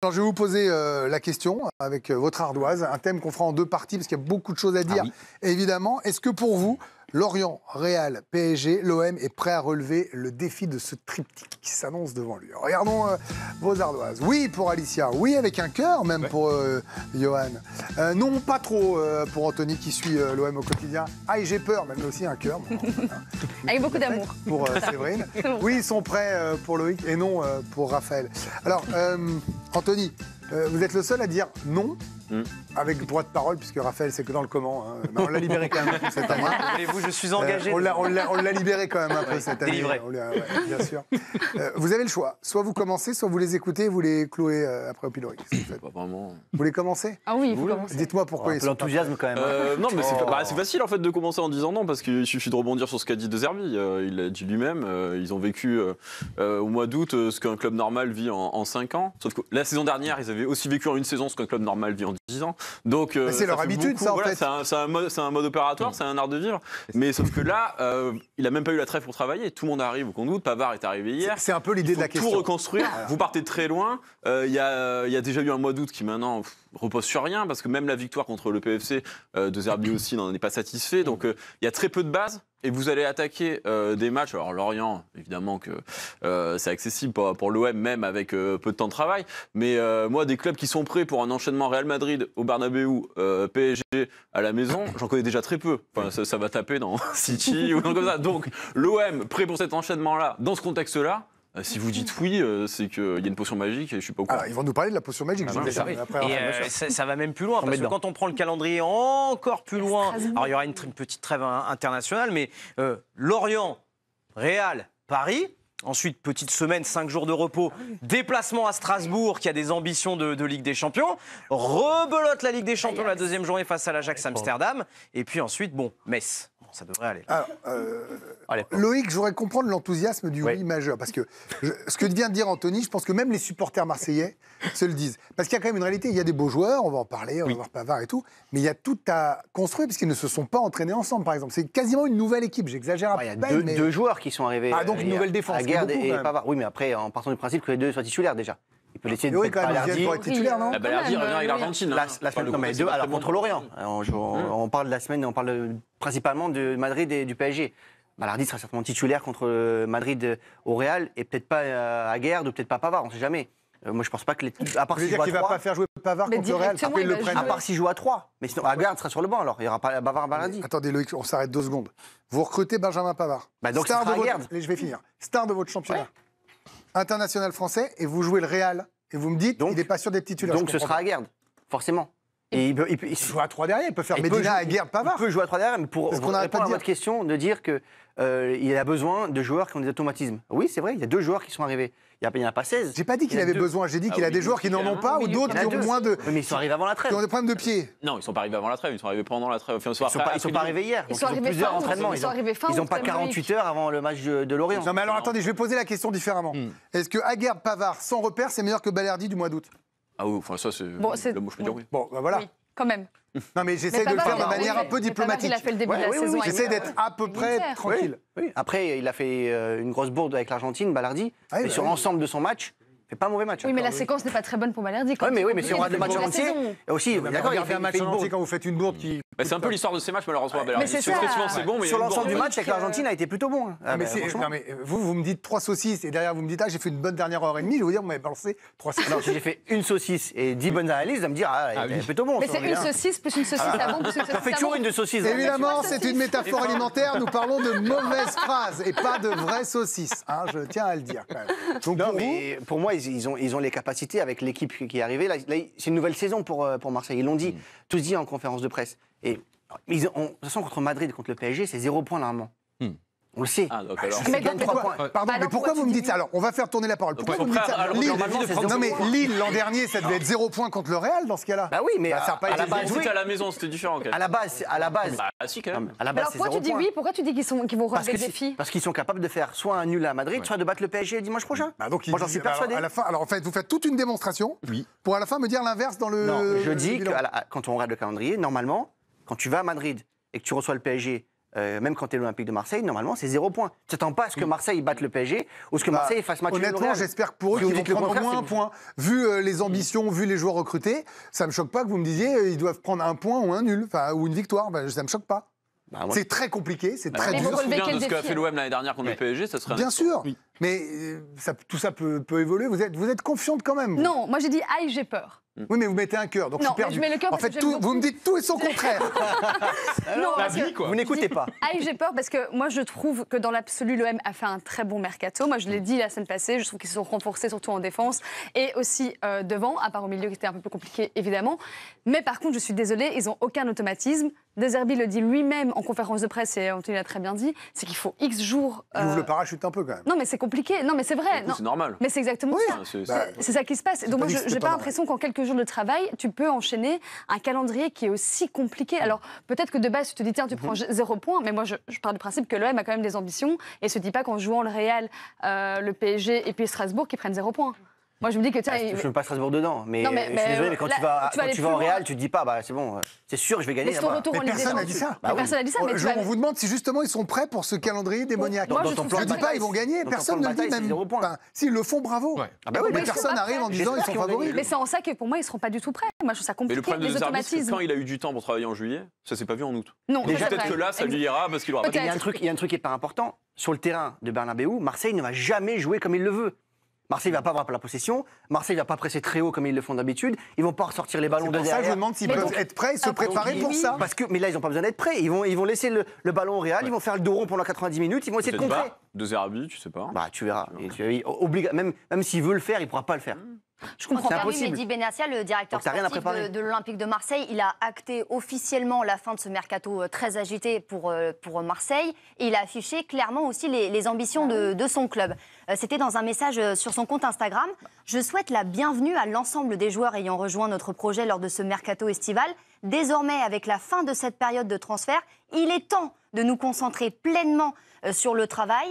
Alors, je vais vous poser la question avec votre ardoise, un thème qu'on fera en deux parties parce qu'il y a beaucoup de choses à dire, évidemment. Est-ce que pour vous, Lorient, Real, PSG, l'OM est prêt à relever le défi de ce triptyque qui s'annonce devant lui? Regardons vos ardoises. Oui pour Alicia, oui avec un cœur, même pour Johan. Non, pas trop pour Anthony qui suit l'OM au quotidien. Ah, et j'ai peur, même aussi un cœur. Bon, avec beaucoup d'amour. Pour Séverine. Oui, ils sont prêts pour Loïc et non pour Raphaël. Alors, Anthony, vous êtes le seul à dire non. Avec droit de parole, puisque Raphaël, c'est que dans le comment. Hein. Ben, on l'a libéré quand même un peu cette année. Voulez-vous, je suis engagé. On l'a libéré quand même un peu cette année. Délivré. Bien sûr. Vous avez le choix. Soit vous commencez, soit vous les écoutez et vous les clouez après au pilori. Pas vraiment. Vous les commencez? Ah oui, il faut commencer. Dites-moi pourquoi ils sont l'enthousiasme quand même. Non, mais c'est facile en fait de commencer en disant non, parce qu'il suffit de rebondir sur ce qu'a dit De Zerbi. Il l'a dit lui-même. Ils ont vécu au mois d'août ce qu'un club normal vit en 5 ans. Sauf que la saison dernière, ils avaient aussi vécu en une saison ce qu'un club normal vit en 10 ans. Donc, c'est leur habitude, ça, en fait. C'est un mode opératoire, c'est un art de vivre. Mais sauf que là, il n'a même pas eu la trêve pour travailler. Tout le monde arrive au compte gouttes. Pavard est arrivé hier. C'est un peu l'idée de la question. Tout reconstruire. Vous partez de très loin. Il y a déjà eu un mois d'août qui maintenant repose sur rien, parce que même la victoire contre le PFC, De Zerbi aussi n'en est pas satisfait. Donc il y a très peu de bases. Et vous allez attaquer des matchs. Alors Lorient, évidemment que c'est accessible pour l'OM, même avec peu de temps de travail. Mais moi, des clubs qui sont prêts pour un enchaînement Real Madrid au Bernabéu, PSG à la maison, j'en connais déjà très peu. Enfin, ça va taper dans City ou comme ça. Donc l'OM prêt pour cet enchaînement-là, dans ce contexte-là. Si vous dites oui, c'est qu'il y a une potion magique et je suis pas au courant. Alors, ils vont nous parler de la potion magique. Ça va même plus loin, parce que quand on prend le calendrier encore plus loin, alors il y aura une petite trêve internationale, mais Lorient, Real, Paris. Ensuite, petite semaine, 5 jours de repos, déplacement à Strasbourg, qui a des ambitions de Ligue des Champions. Rebelote la Ligue des Champions la deuxième journée face à l'Ajax Amsterdam. Et puis ensuite, Metz. Bon, ça devrait aller. Alors, Loïc, je voudrais comprendre l'enthousiasme du oui majeur. Parce que ce que vient de dire Anthony, je pense que même les supporters marseillais se le disent. Parce qu'il y a quand même une réalité, il y a des beaux joueurs, on va en parler, on va voir Pavard et tout, mais il y a tout à construire, parce qu'ils ne se sont pas entraînés ensemble, par exemple. C'est quasiment une nouvelle équipe, j'exagère un peu. Il y a deux joueurs qui sont arrivés. Ah, donc une nouvelle défense. Aguerd et Pavard. Oui, mais après, en partant du principe que les deux soient titulaires déjà. Il peut laisser quand même, Balerdi pour être titulaire, non? Balerdi revient avec l'Argentine. La semaine, deux, alors contre l'Orient. On parle de la semaine, on parle principalement de Madrid et du PSG. Balerdi sera certainement titulaire contre Madrid au Real, et peut-être pas Aguerd ou peut-être pas Pavard, on ne sait jamais. Moi, je pense pas que à part s'il ne va pas faire jouer Pavard contre le Real, après ils le prennent. À part s'il joue à 3. Mais sinon, Aguerd sera sur le banc alors. Il n'y aura pas Pavard Balerdi. Attendez, Loïc, on s'arrête 2 secondes. Vous recrutez Benjamin Pavard. Donc star de votre... Je vais finir. Star de votre championnat. International français, et vous jouez le Real. Et vous me dites qu'il n'est pas sûr d'être titulaire. Donc ce sera Aguerd, forcément. Et il joue à 3 derrière, il peut faire Medina, Aguerd, Pavard. Il peut jouer à 3 derrière, mais pour répondre à votre question, de dire qu'il a besoin de joueurs qui ont des automatismes. Oui, c'est vrai, il y a 2 joueurs qui sont arrivés. Il n'y en a pas 16. J'ai pas dit qu'il avait besoin, j'ai dit qu'il a des joueurs qui n'en ont pas ou d'autres qui ont moins de. Mais ils sont arrivés avant la trêve. Qui ont des problèmes de pied. Non, ils ne sont pas arrivés avant la trêve, ils sont arrivés pendant la trêve. Enfin, ils ne sont pas arrivés hier. Ils ont plusieurs entraînements. Ils n'ont pas 48 heures avant le match de Lorient. Non, mais alors attendez, je vais poser la question différemment. Est-ce que Aguerd, Pavard, sans repère, c'est meilleur que Balerdi du mois d'août? Ah oui, enfin ça c'est. Bon, le mot, je peux dire oui. Bon, ben voilà. Oui, quand même. Non, mais j'essaie de le faire de manière un peu diplomatique. Il a fait le début de la saison. J'essaie d'être à peu près tranquille. Oui. Après, il a fait une grosse bourde avec l'Argentine, Balerdi. Mais sur l'ensemble de son match, il fait pas un mauvais match. Oui, mais la séquence n'est pas très bonne pour Balerdi. Oui, mais si on regarde le match en entier, aussi, d'accord, il fait un match en entier quand vous faites une bourde qui. C'est un peu l'histoire de ces matchs, malheureusement. Balerdi. C'est bon, mais sur l'ensemble du match avec l'Argentine a été plutôt bon. Non, mais vous me dites 3 saucisses et derrière vous me dites j'ai fait une bonne dernière heure et demie. Je vais vous dire, vous m'avez balancé 3 saucisses. Alors si j'ai fait une saucisse et 10 bonnes analyses, à me dire il est plutôt bon. Mais c'est une saucisse plus une saucisse à bon. Ça fait toujours une de saucisses. Évidemment, c'est une métaphore alimentaire. Nous parlons de mauvaises phrases et pas de vraies saucisses. Je tiens à le dire quand même. Donc pour moi, ils ont les capacités avec l'équipe qui est arrivée. Là, c'est une nouvelle saison pour Marseille. Ils l'ont dit, tous dit en conférence de presse. Et de toute façon, contre Madrid et contre le PSG, c'est 0 point normalement. On le sait. Pardon, mais pourquoi vous me dites ça? Alors, on va faire tourner la parole. Pourquoi vous me dites ça? Non, mais Lille, l'an dernier, ça devait être 0 point contre le Real dans ce cas-là. Bah oui, mais à la base, c'était à la maison, c'était différent. À la base. Bah si, quand même. Alors pourquoi tu dis oui? Pourquoi tu dis qu'ils vont relever le défi? Parce qu'ils sont capables de faire soit un nul à Madrid, soit de battre le PSG dimanche prochain. Moi, j'en suis persuadé. Alors, en fait, vous faites toute une démonstration pour à la fin me dire l'inverse dans le. Non, je dis que quand on regarde le calendrier, normalement, quand tu vas à Madrid et que tu reçois le PSG même quand tu es l'Olympique de Marseille, normalement, c'est 0 point. Tu n'attends pas à ce que Marseille batte le PSG ou ce que Marseille fasse match nul. Honnêtement, j'espère que pour eux, qu'ils vont prendre au moins un point. Vu les ambitions, vu les joueurs recrutés, ça ne me choque pas que vous me disiez ils doivent prendre un point ou un nul, ou une victoire. Ça ne me choque pas. C'est très compliqué, c'est très dur. Je me souviens de ce qu'a fait l'OM l'année dernière contre le PSG, ça serait... Bien sûr, mais tout ça peut évoluer. Vous êtes confiante quand même. Non, moi j'ai dit aïe, j'ai peur. Oui, mais vous mettez un cœur, donc je suis perdu. Je mets le cœur en fait, vous me dites tout et son contraire. Non, vous n'écoutez pas. Aïe, j'ai peur parce que moi je trouve que dans l'absolu, l'OM a fait un très bon mercato. Moi je l'ai dit la semaine passée, je trouve qu'ils se sont renforcés surtout en défense et aussi devant, à part au milieu qui était un peu plus compliqué évidemment. Mais par contre, je suis désolée, ils n'ont aucun automatisme. De Zerbi le dit lui-même en conférence de presse, et Anthony l'a très bien dit, c'est qu'il faut X jours... Il ouvre le parachute un peu quand même. Non mais c'est compliqué, non mais c'est vrai. C'est normal. Mais c'est exactement ça. C'est ça qui se passe. Donc moi je n'ai pas l'impression qu'en quelques jours de travail, tu peux enchaîner un calendrier qui est aussi compliqué. Alors peut-être que de base tu te dis tiens tu prends 0 point, mais moi je pars du principe que l'OM a quand même des ambitions et se dit pas qu'en jouant le Real, le PSG et puis Strasbourg qu'ils prennent 0 point. Moi, je me dis que... Je ne veux pas Strasbourg dedans, mais, je suis désolé, mais quand tu vas au Real, tu te dis pas, c'est bon, c'est sûr, je vais gagner. Mais ton retour en Ligue des personne n'a dit ça. Personne n'a dit ça. On vous demande si justement ils sont prêts pour ce calendrier démoniaque. Moi, je ne dis pas ils vont gagner, personne ne le dit même. S'ils le font, bravo. Mais personne n'arrive en disant ils sont favoris. Mais c'est en ça que pour moi, ils ne seront pas du tout prêts. Moi, je trouve ça compliqué. Mais le problème de les Zerbi, c'est que automatismes. quand il a eu du temps pour travailler en juillet, ça s'est pas vu en août. Non, peut-être que là, ça lui ira parce qu'il aura pas. Il y a un truc qui est pas important. Sur le terrain de Bernabéu, Marseille ne va jamais jouer comme il le veut. Marseille ne va pas avoir la possession, Marseille ne va pas presser très haut comme ils le font d'habitude, ils ne vont pas ressortir les ballons de derrière. C'est pour ça que je vous demande s'ils peuvent être prêts et se préparer pour ça. Mais là, ils n'ont pas besoin d'être prêts, ils vont laisser le ballon au Real, ils vont faire le dos rond pendant 90 minutes, ils vont essayer de contrer. De Zerbi, tu sais pas. Tu verras. Même s'il veut le faire, il ne pourra pas le faire. Je comprends. C'est impossible. Mehdi Benassia, le directeur sportif de l'Olympique de Marseille, il a acté officiellement la fin de ce mercato très agité pour Marseille et il a affiché clairement aussi les ambitions de son club. C'était dans un message sur son compte Instagram. Je souhaite la bienvenue à l'ensemble des joueurs ayant rejoint notre projet lors de ce mercato estival. Désormais, avec la fin de cette période de transfert, il est temps de nous concentrer pleinement sur le travail.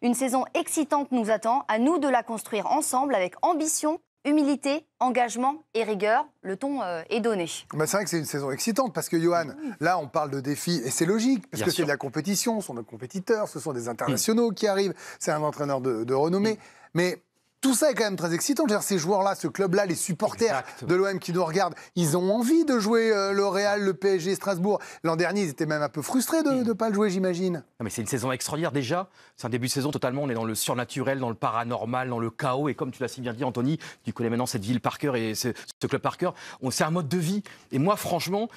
Une saison excitante nous attend, à nous de la construire ensemble avec ambition, humilité, engagement et rigueur. Le ton est donné. C'est vrai que c'est une saison excitante parce que Johan, là on parle de défis et c'est logique parce que c'est de la compétition, ce sont nos compétiteurs, ce sont des internationaux qui arrivent, c'est un entraîneur de renommée. Mais tout ça est quand même très excitant. Ces joueurs-là, ce club-là, les supporters de l'OM qui nous regardent, ils ont envie de jouer le Real, le PSG, Strasbourg. L'an dernier, ils étaient même un peu frustrés de ne pas le jouer, j'imagine. Mais c'est une saison extraordinaire déjà. C'est un début de saison totalement. On est dans le surnaturel, dans le paranormal, dans le chaos. Et comme tu l'as si bien dit, Anthony, tu connais maintenant cette ville par cœur et ce club par cœur. C'est un mode de vie. Et moi, franchement,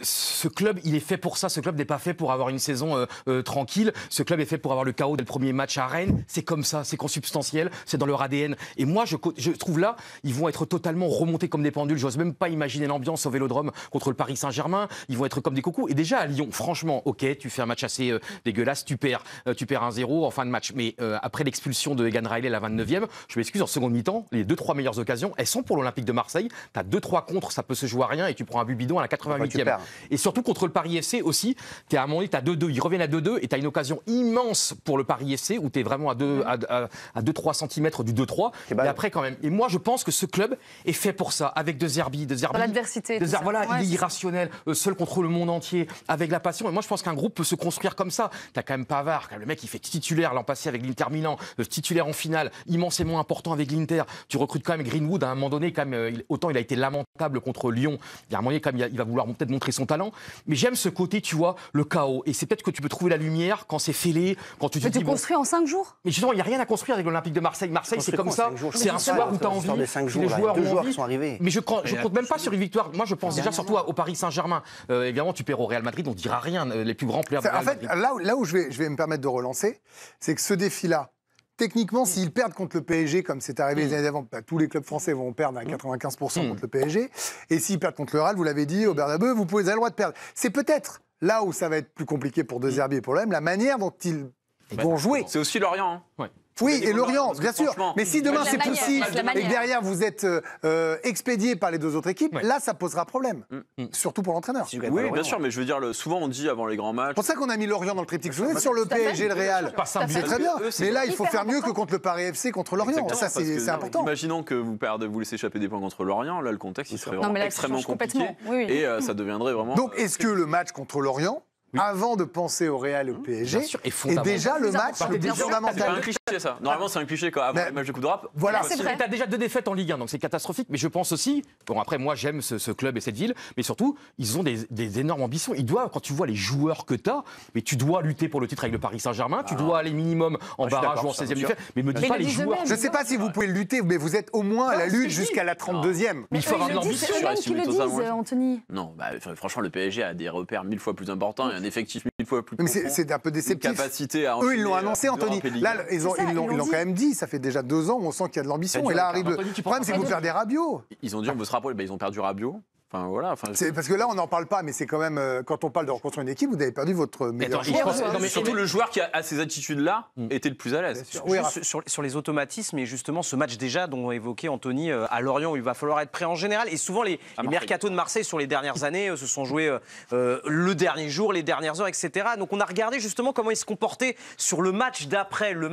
ce club, il est fait pour ça. Ce club n'est pas fait pour avoir une saison tranquille. Ce club est fait pour avoir le chaos dès le premier match à Rennes. C'est comme ça, c'est consubstantiel, c'est dans leur ADN. Et moi, je trouve là, ils vont être totalement remontés comme des pendules. J'ose même pas imaginer l'ambiance au Vélodrome contre le Paris Saint-Germain. Ils vont être comme des cocos. Et déjà à Lyon, franchement, ok, tu fais un match assez dégueulasse, tu perds 1-0 en fin de match. Mais après l'expulsion de Egan Riley à la 29e, je m'excuse, en seconde mi-temps, les 2-3 meilleures occasions, elles sont pour l'Olympique de Marseille. Tu as 2-3 contre, ça peut se jouer à rien et tu prends un but bidon à la 88e. Et surtout contre le Paris FC aussi, tu es à un moment donné, tu as 2-2, ils reviennent à 2-2 et tu as une occasion immense pour le Paris FC où tu es vraiment à 2-3 cm du 2-3. Et après quand même. Et moi je pense que ce club est fait pour ça, avec de Zerbi. L'adversité. Voilà, il est irrationnel, seul contre le monde entier, avec la passion. Et moi je pense qu'un groupe peut se construire comme ça. T'as quand même Pavard, le mec il fait titulaire l'an passé avec l'Inter Milan, titulaire en finale, immensément important avec l'Inter. Tu recrutes quand même Greenwood à un moment donné, quand même, autant il a été lamentable contre Lyon. Il y a un moment donné, quand même, il va vouloir peut-être montrer son talent. Mais j'aime ce côté, tu vois, le chaos. Et c'est peut-être que tu peux trouver la lumière quand c'est fêlé, quand tu te dis. Tu construis en 5 jours. Mais justement, il n'y a rien à construire avec l'Olympique de Marseille. Marseille, c'est comme ça. C'est un soir où tu as envie. Les joueurs ont envie. Mais je compte même pas sur une victoire. Moi, je pense déjà surtout au Paris Saint-Germain. Évidemment, tu perds au Real Madrid, on ne dira rien. Les plus grands players du Real Madrid. En fait, là où je vais me permettre de relancer, c'est que ce défi-là, techniquement, s'ils perdent contre le PSG, comme c'est arrivé les années d'avant, tous les clubs français vont perdre à 95% contre le PSG. Et s'ils perdent contre le Real, vous l'avez dit, au Bernabeu, vous avez le droit de perdre. C'est peut-être là où ça va être plus compliqué pour De Zerbi et pour l'OM, la manière dont ils vont jouer. C'est aussi Lorient. Hein. Oui, et Lorient, bien sûr. Mais si demain c'est possible et que derrière vous êtes expédié par les deux autres équipes, là ça posera problème. Surtout pour l'entraîneur. Oui, bien sûr, mais je veux dire, souvent on dit avant les grands matchs. C'est pour ça qu'on a mis Lorient dans le triptyque. Je vous sur le PSG et le Real. C'est très bien. Mais là, il faut faire mieux que contre le Paris FC, contre Lorient. Ça, c'est important. Imaginons que vous laissez échapper des points contre Lorient. Là, le contexte il serait vraiment extrêmement compliqué. Et ça deviendrait vraiment. Donc, est-ce que le match contre Lorient avant de penser au Real et au PSG. Et déjà le match le plus fondamental. C'est pas un cliché ça. Normalement c'est un cliché quand avant le match de Coupe d'Europe. Voilà. Tu as déjà 2 défaites en Ligue 1, donc c'est catastrophique. Mais je pense aussi, bon après moi j'aime ce club et cette ville, mais surtout ils ont des énormes ambitions. Ils doivent, quand tu vois les joueurs que tu as, mais tu dois lutter pour le titre avec le Paris Saint-Germain, tu dois aller minimum en barrage ou en 16e de finale. Mais me dis pas les joueurs. Je ne sais pas si vous pouvez lutter, mais vous êtes au moins à la lutte jusqu'à la 32e. Mais il faut avoir de l'ambition. C'est eux-mêmes qui le disent, Anthony. Non, franchement le PSG a des repères 1000 fois plus importants et un effectif 1000 fois plus profond. Mais c'est un peu déceptif. Eux, ils l'ont annoncé, Anthony. Là, ils l'ont quand même dit. Ça fait déjà 2 ans où on sent qu'il y a de l'ambition. Et là arrive le problème, c'est que vous perdez Rabiot. Ils ont dit on veut se rappeler. Ils ont perdu Rabiot. Enfin voilà. C'est parce que là, on n'en parle pas, mais c'est quand même quand on parle de reconstruire une équipe, vous avez perdu votre meilleur joueur. Mais surtout le joueur qui a ces attitudes-là était le plus à l'aise. Sur les automatismes et justement ce match déjà dont évoquait Anthony à Lorient où il va falloir être prêt en général. Et souvent les mercatos de Marseille sur les dernières années se sont joués le dernier jour, les dernières heures, etc. Donc on a regardé justement comment ils se comportaient sur le match d'après le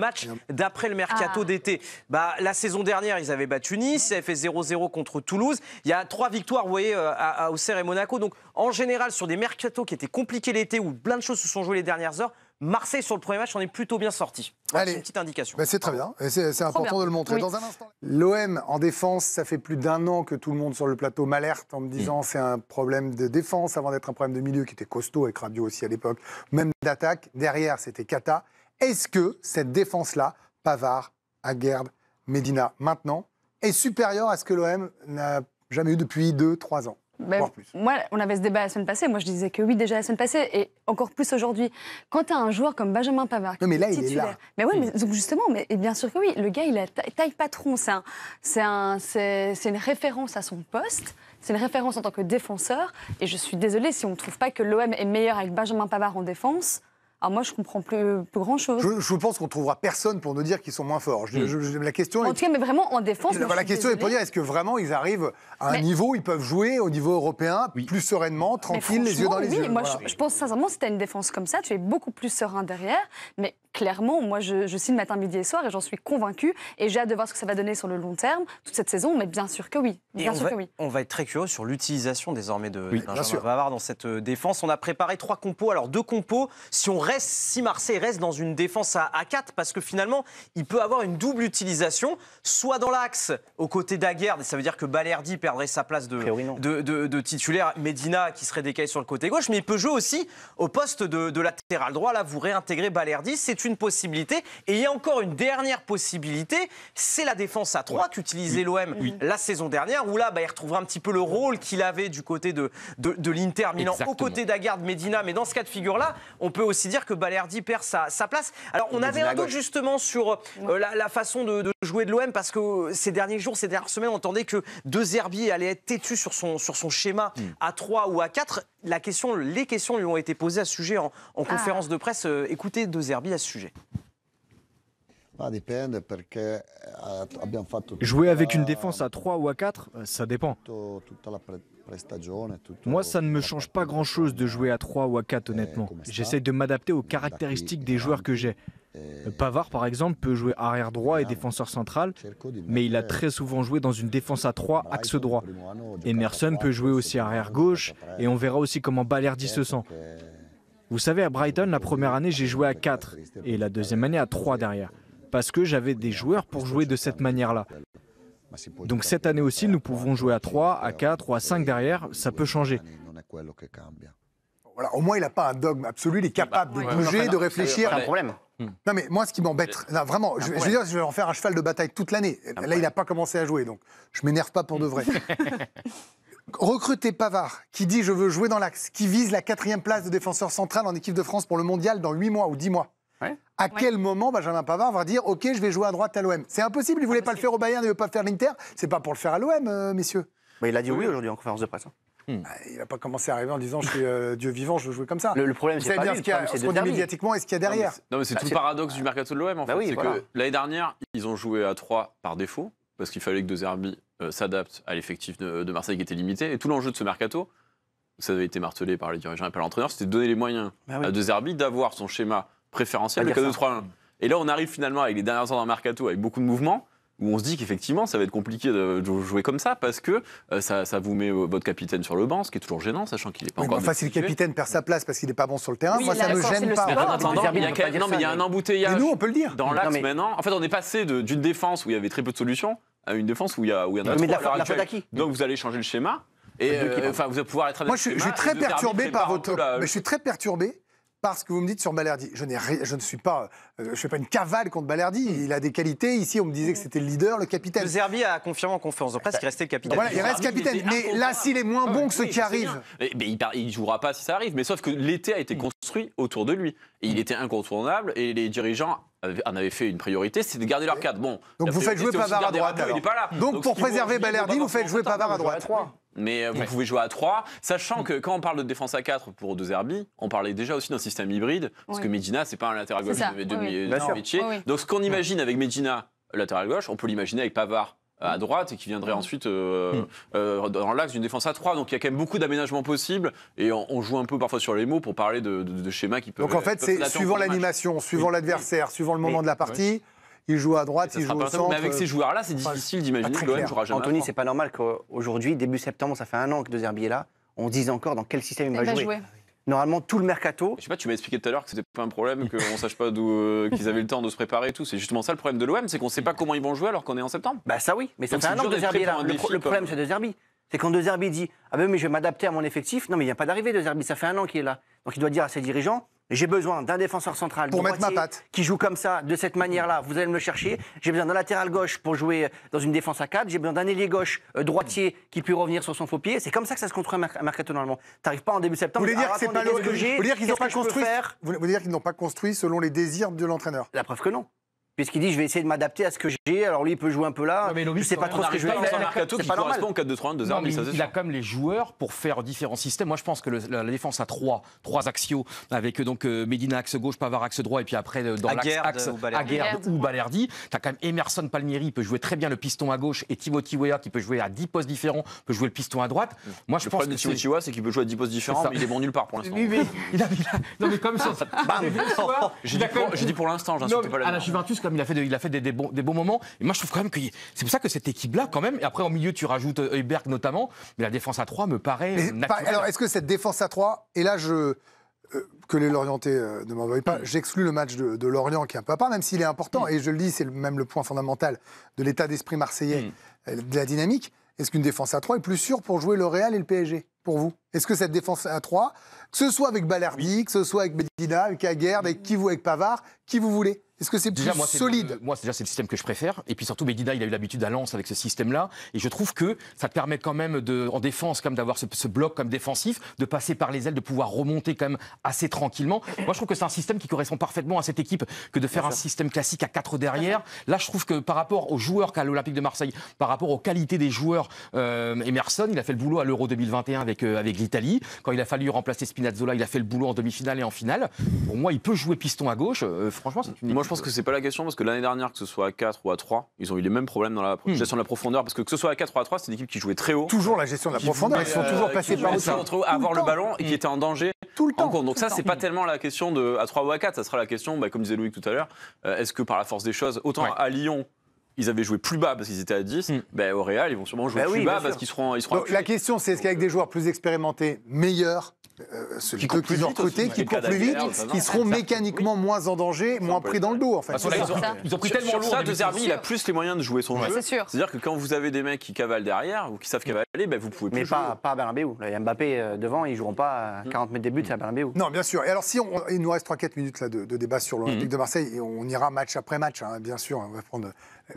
mercato d'été. La saison dernière, ils avaient battu Nice, ils avaient fait 0-0 contre Toulouse. Il y a 3 victoires, vous voyez, à Auxerre et Monaco. Donc, en général, sur des mercatos qui étaient compliqués l'été, où plein de choses se sont jouées les dernières heures, Marseille, sur le premier match, en est plutôt bien sorti. C'est une petite indication. C'est très bien. C'est important de le montrer. Dans un instant. L'OM, en défense, ça fait plus d'1 an que tout le monde sur le plateau m'alerte en me disant c'est un problème de défense avant d'être un problème de milieu qui était costaud, avec Rabiot aussi à l'époque, même d'attaque. Derrière, c'était Kata. Est-ce que cette défense-là, Pavard, Aguerd, Medina, maintenant, est supérieure à ce que l'OM n'a jamais eu depuis 2-3 ans? Moi, on avait ce débat la semaine passée. Moi, je disais que oui, déjà la semaine passée, et encore plus aujourd'hui. Quand tu as un joueur comme Benjamin Pavard, mais là, il est là. Mais oui, mais donc justement, mais bien sûr que oui. Le gars, il a taille patron. C'est une référence à son poste. C'est une référence en tant que défenseur. Et je suis désolée si on ne trouve pas que l'OM est meilleur avec Benjamin Pavard en défense. Alors moi, je ne comprends plus grand-chose. Je pense qu'on ne trouvera personne pour nous dire qu'ils sont moins forts. La question en tout cas, mais vraiment en défense. La question est pour dire, est-ce que vraiment ils arrivent à un niveau, ils peuvent jouer au niveau européen plus sereinement, tranquille, les yeux dans les yeux. Moi, je pense sincèrement, si tu as une défense comme ça, tu es beaucoup plus serein derrière. Mais clairement, moi, je signe matin, midi et soir et j'en suis convaincue. Et j'ai hâte de voir ce que ça va donner sur le long terme, toute cette saison. Mais bien sûr que oui. On va être très curieux sur l'utilisation désormais de Benjamin Pavard dans cette défense. On a préparé 3 compos. Alors 2 compos, si Marseille reste dans une défense à 4, parce que finalement, il peut avoir une double utilisation, soit dans l'axe, aux côtés d'Aguerd, et ça veut dire que Balerdi perdrait sa place de titulaire, Medina qui serait décalé sur le côté gauche, mais il peut jouer aussi au poste de latéral droit. Là, vous réintégrez Balerdi, c'est une possibilité. Et il y a encore une dernière possibilité, c'est la défense à 3 qu'utilisait l'OM la saison dernière, où là, il retrouvera un petit peu le rôle qu'il avait du côté de l'Inter Milan, aux côtés d'Aguerd, Medina. Mais dans ce cas de figure-là, on peut aussi dire que Balerdi perd sa place. Alors, on avait un doute justement sur la façon de jouer de l'OM, parce que ces derniers jours, ces dernières semaines, on entendait que De Zerbi allait être têtu sur son schéma à 3 ou à 4. Les questions lui ont été posées à ce sujet en conférence de presse. Écoutez De Zerbi à ce sujet. Jouer avec une défense à 3 ou à 4, ça dépend. Moi, ça ne me change pas grand-chose de jouer à 3 ou à 4, honnêtement. J'essaie de m'adapter aux caractéristiques des joueurs que j'ai. Pavard, par exemple, peut jouer arrière droit et défenseur central, mais il a très souvent joué dans une défense à 3, axe droit. Emerson peut jouer aussi arrière gauche, et on verra aussi comment Balerdi se sent. Vous savez, à Brighton, la première année, j'ai joué à 4, et la deuxième année à 3 derrière, parce que j'avais des joueurs pour jouer de cette manière-là. Donc cette année aussi, nous pouvons jouer à 3, à 4 ou à 5 derrière, ça peut changer. Voilà, au moins, il n'a pas un dogme absolu, il est capable de bouger, de réfléchir. C'est un problème. Non, mais moi, ce qui m'embête, vraiment, je veux dire, je vais en faire un cheval de bataille toute l'année. Là, il n'a pas commencé à jouer, donc je ne m'énerve pas pour de vrai. Recruter Pavard, qui dit je veux jouer dans l'axe, qui vise la 4e place de défenseur central en équipe de France pour le mondial dans 8 mois ou 10 mois. À quel moment Benjamin Pavard va dire ok, je vais jouer à droite à l'OM? C'est impossible, il ne voulait pas le faire au Bayern, il ne veut pas le faire à l'Inter. C'est pas pour le faire à l'OM, messieurs. Mais il a dit oui aujourd'hui en conférence de presse. Il n'a pas commencé à arriver en disant je suis Dieu vivant, je veux jouer comme ça. Le problème, c'est pas lui, ce qu'on dit médiatiquement et ce qu'il y a derrière. Non, mais c'est tout le paradoxe du mercato de l'OM, en fait. C'est que l'année dernière, ils ont joué à 3 par défaut, parce qu'il fallait que De Zerbi s'adapte à l'effectif de Marseille qui était limité. Et tout l'enjeu de ce mercato, ça avait été martelé par les dirigeants et par l'entraîneur, c'était de donner les moyens à De Zerbi d'avoir son schéma préférentiel, le 4-2-3-1. Et là, on arrive finalement avec les dernières heures d'un mercato, avec beaucoup de mouvements. où on se dit qu'effectivement, ça va être compliqué de jouer comme ça, parce que ça vous met votre capitaine sur le banc, ce qui est toujours gênant, sachant qu'il n'est pas encore... Enfin, si le capitaine perd sa place parce qu'il n'est pas bon sur le terrain, Oui, moi, ça ne me gêne pas. Mais en attendant, il y a un embouteillage. Et nous, on peut le dire. Dans l'axe maintenant. En fait, on est passé d'une défense où il y avait très peu de solutions à une défense où il y en a trop. La faute à qui ? Donc vous allez changer le schéma. Et enfin, vous allez pouvoir être. Moi, je suis très perturbé par votre. Mais je suis très perturbé par ce que vous me dites sur Balerdi. Je ne suis pas, je fais pas une cavale contre Balerdi. Il a des qualités. Ici, on me disait que c'était le leader, le capitaine. De Zerbi a confirmé en conférence de presse qu'il restait le capitaine. Voilà, il reste capitaine. Mais là, s'il est moins bon que ceux qui arrivent. Il jouera pas si ça arrive. Mais sauf que l'été a été construit autour de lui. Et il était incontournable. Et les dirigeants en avaient fait une priorité, c'est de garder leur cadre. Bon. Donc vous faites jouer Pavard à droite. Il n'est pas là. Donc pour préserver Balerdi, vous faites jouer Pavard à droite. Mais vous pouvez jouer à 3, sachant que quand on parle de défense à 4 pour De Zerbi, on parlait déjà aussi d'un système hybride, parce que Medina, c'est pas un latéral gauche de métier. Donc ce qu'on imagine avec Medina, latéral gauche, on peut l'imaginer avec Pavard à droite et qui viendrait ensuite dans l'axe d'une défense à 3. Donc il y a quand même beaucoup d'aménagements possibles et on joue un peu parfois sur les mots pour parler de schémas qui peuvent... Donc en fait, c'est suivant l'animation, suivant l'adversaire, suivant le moment de la partie... Il joue à droite, il joue au centre. Mais avec ces joueurs-là, c'est difficile d'imaginer que l'OM jouera jamais. Anthony, c'est pas normal qu'aujourd'hui, début septembre, ça fait un an que De Zerbi est là, on dise encore dans quel système il va jouer. Normalement, tout le mercato... Je sais pas, tu m'as expliqué tout à l'heure que c'était pas un problème, qu'on ne sache pas d'où qu'ils avaient le temps de se préparer et tout. C'est justement ça le problème de l'OM, c'est qu'on ne sait pas comment ils vont jouer alors qu'on est en septembre. Bah ça oui, mais ça fait un an que De Zerbi est là. Le problème, c'est De Zerbi. C'est quand De Zerbi dit « Ah ben mais je vais m'adapter à mon effectif », non mais il n'y a pas d'arrivée De Zerbi, ça fait un an qu'il est là. Donc il doit dire à ses dirigeants « J'ai besoin d'un défenseur central pour mettre ma patte qui joue comme ça, de cette manière-là, vous allez me le chercher. J'ai besoin d'un latéral gauche pour jouer dans une défense à 4. J'ai besoin d'un ailier gauche droitier qui peut revenir sur son faux pied. » C'est comme ça que ça se construit un mercato normalement. T'arrives pas en début septembre. Vous voulez dire que c'est pas l'autre que j'ai. Vous voulez dire qu'ils n'ont pas construit. Vous voulez dire qu'ils n'ont pas construit selon les désirs de l'entraîneur. La preuve que non. Puisqu'il dit je vais essayer de m'adapter à ce que j'ai, alors lui il peut jouer un peu là, je ne sais pas trop ce que je vais faire. Mercato qui correspond au 4-2-3-1 de Zerbi, il a quand même les joueurs pour faire différents systèmes. Moi je pense que la défense à 3 axiaux avec donc Medina axe gauche, Pavard axe droit et puis après dans l'axe Aguerd ou Balerdi. Tu as quand même Emerson Palmieri qui peut jouer très bien le piston à gauche et Timothy Weah qui peut jouer à 10 postes différents, peut jouer le piston à droite. Moi je pense que Timothy Weah c'est qu'il peut jouer à 10 postes différents mais il est bon nulle part pour l'instant. Non mais comme ça. J'ai dit pour l'instant, j'insiste pas là. À la Juventus comme il a fait des bons moments. Et moi, je trouve quand même que c'est pour ça que cette équipe-là, quand même, et après, au milieu, tu rajoutes Heuberg notamment, mais la défense à 3 me paraît naturelle. Alors, est-ce que cette défense à 3, et là, que les Lorientais ne m'en veuillent pas, j'exclus le match de Lorient qui est un peu à part, même s'il est important, et je le dis, c'est même le point fondamental de l'état d'esprit marseillais, de la dynamique. Est-ce qu'une défense à 3 est plus sûre pour jouer le Real et le PSG, pour vous? Est-ce que cette défense à 3, que ce soit avec Balerdi, que ce soit avec Medina, avec Aguerd, avec Pavard, qui vous voulez? Est-ce que c'est plus solide? Moi, c'est le système que je préfère. Et puis surtout, Medina, il a eu l'habitude à Lens avec ce système-là. Et je trouve que ça te permet quand même, en défense, comme d'avoir ce bloc comme défensif, de passer par les ailes, de pouvoir remonter quand même assez tranquillement. Moi, je trouve que c'est un système qui correspond parfaitement à cette équipe que de faire un système classique à 4 derrière. Là, je trouve que par rapport aux joueurs qu'a l'Olympique de Marseille, par rapport aux qualités des joueurs, Emerson, il a fait le boulot à l'Euro 2021 avec l'Italie. Quand il a fallu remplacer Spinazzola, il a fait le boulot en demi-finale et en finale. Pour moi, il peut jouer piston à gauche. Franchement, c'est une Moi, je pense que c'est pas la question parce que l'année dernière, que ce soit à 4 ou à 3, ils ont eu les mêmes problèmes dans la gestion de la profondeur. Parce que ce soit à 4 ou à 3, c'est une équipe qui jouait très haut. Toujours la gestion de la profondeur. Ils sont toujours passés par au-dessus. Avoir le ballon et qui était en danger tout le temps. Donc ça, c'est pas tellement la question de à 3 ou à 4. Ça sera la question, comme disait Loïc tout à l'heure, est-ce que par la force des choses, autant à Lyon, ils avaient joué plus bas parce qu'ils étaient à 10, au Real, ils vont sûrement jouer plus bas parce qu'ils seront donc, la question, c'est est-ce qu'avec des joueurs plus expérimentés, meilleurs, ceux qui courent plus vite, qui courent plus vite, qui seront mécaniquement moins en danger, moins pris dans le dos, en fait. Ils ont pris tellement lourd. Ça, De Zerbi, il a plus les moyens de jouer son jeu. C'est-à-dire que quand vous avez des mecs qui cavalent derrière ou qui savent cavaler, vous pouvez plus. Mais pas à Bernabéu. Mbappé devant, ils joueront pas à 40 mètres des buts, c'est à Bernabéu. Non, bien sûr. Et alors, il nous reste 3-4 minutes là, de débat sur l'Olympique de Marseille et on ira match après match, bien sûr. On va prendre,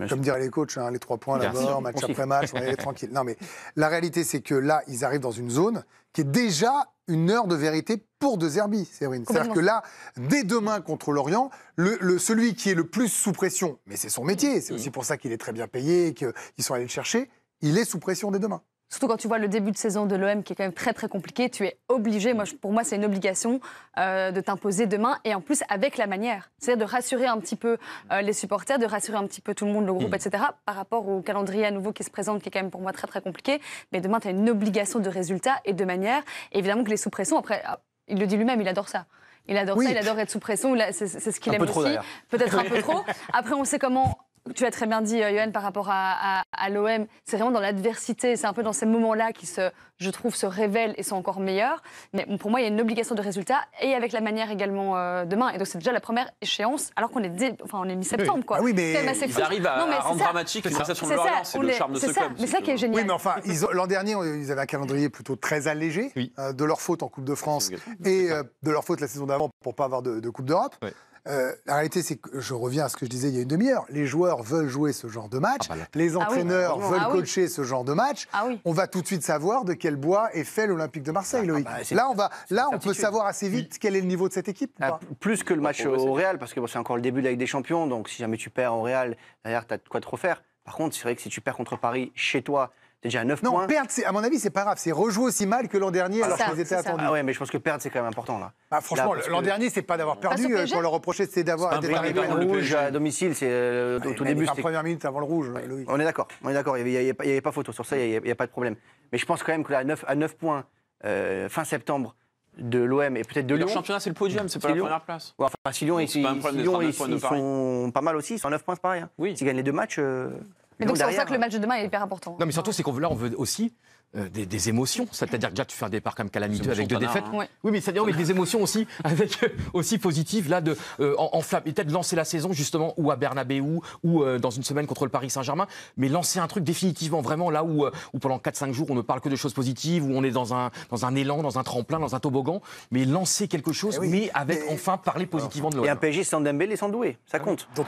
comme diraient les coachs, les 3 points d'abord, match après match, on va y aller tranquille. Non, mais la réalité, c'est que là, ils arrivent dans une zone qui est déjà une heure de vérité pour De Zerbi, Séverine. C'est-à-dire que là, dès demain contre l'Orient, celui qui est le plus sous pression, mais c'est son métier, c'est aussi pour ça qu'il est très bien payé, qu'ils sont allés le chercher, il est sous pression dès demain. Surtout quand tu vois le début de saison de l'OM qui est quand même très très compliqué, tu es obligé, pour moi c'est une obligation de t'imposer demain et en plus avec la manière. C'est-à-dire de rassurer un petit peu les supporters, de rassurer un petit peu tout le monde, le groupe, etc. par rapport au calendrier à nouveau qui se présente qui est quand même pour moi très très compliqué. Mais demain tu as une obligation de résultat et de manière. Et évidemment que les sous-pressions, après, il le dit lui-même, il adore ça. Il adore ça, il adore être sous pression, c'est ce qu'il aime aussi. Peut-être un peu trop. Après on sait comment tu l'as très bien dit, Yoann, par rapport à l'OM, c'est vraiment dans l'adversité, c'est un peu dans ces moments-là qui, je trouve, se révèlent et sont encore meilleurs. Mais pour moi, il y a une obligation de résultat et avec la manière également demain. Et donc, c'est déjà la première échéance, alors qu'on est mi-septembre. Quoi. Ah oui, mais ils arrivent à rendre dramatique une prestation de Lorient. C'est le charme de ce club. Mais ça qui est génial. Oui, mais enfin, l'an dernier, ils avaient un calendrier plutôt très allégé, de leur faute en Coupe de France et de leur faute la saison d'avant pour ne pas avoir de Coupe d'Europe. Oui. La réalité, c'est que je reviens à ce que je disais il y a une demi-heure. Les joueurs veulent jouer ce genre de match. Les entraîneurs veulent coacher ce genre de match. On va tout de suite savoir de quel bois est fait l'Olympique de Marseille, Loïc. Là, on peut savoir assez vite quel est le niveau de cette équipe. Plus que le match au Real, parce que c'est encore le début de la Ligue des Champions. Donc, si jamais tu perds au Real, derrière, tu as de quoi te refaire. Par contre, c'est vrai que si tu perds contre Paris chez toi, t'es déjà à 9 points. Non, perdre, à mon avis, c'est pas grave. C'est rejouer aussi mal que l'an dernier alors qu'ils étaient attendus. Ah ouais, mais je pense que perdre, c'est quand même important, là. Franchement, l'an dernier, c'est pas d'avoir perdu. Qu'on leur reprochait, c'était d'avoir été arrivé au rouge à domicile. C'est au tout début. La première minute avant le rouge, Loïc. On est d'accord. Il n'y avait pas photo. Sur ça, il n'y a pas de problème. Mais je pense quand même que là, à 9 points, fin septembre, de l'OM et peut-être de Lyon. Le championnat, c'est le podium, c'est pas la première place. Enfin, si Lyon, ils sont pas mal aussi. Ils sont à 9 points, c'est pareil. S'ils gagnent les 2 matchs. Mais donc c'est pour ça que le match de demain est hyper important. Non, mais surtout, c'est qu'on veut aussi des émotions. C'est-à-dire que déjà, tu fais un départ comme calamiteux avec 2 défaites. Ouais. Oui, mais c'est-à-dire des émotions aussi, aussi positives, là, en flamme. Et peut-être lancer la saison, justement, ou à Bernabeu, ou dans une semaine contre le Paris Saint-Germain. Mais lancer un truc définitivement, vraiment, là où pendant 4-5 jours, on ne parle que de choses positives, où on est dans un élan, dans un tremplin, dans un toboggan. Mais lancer quelque chose, mais avec enfin parler positivement de l'OM. Et un PSG sans Dembélé, sans Doué. Ça compte.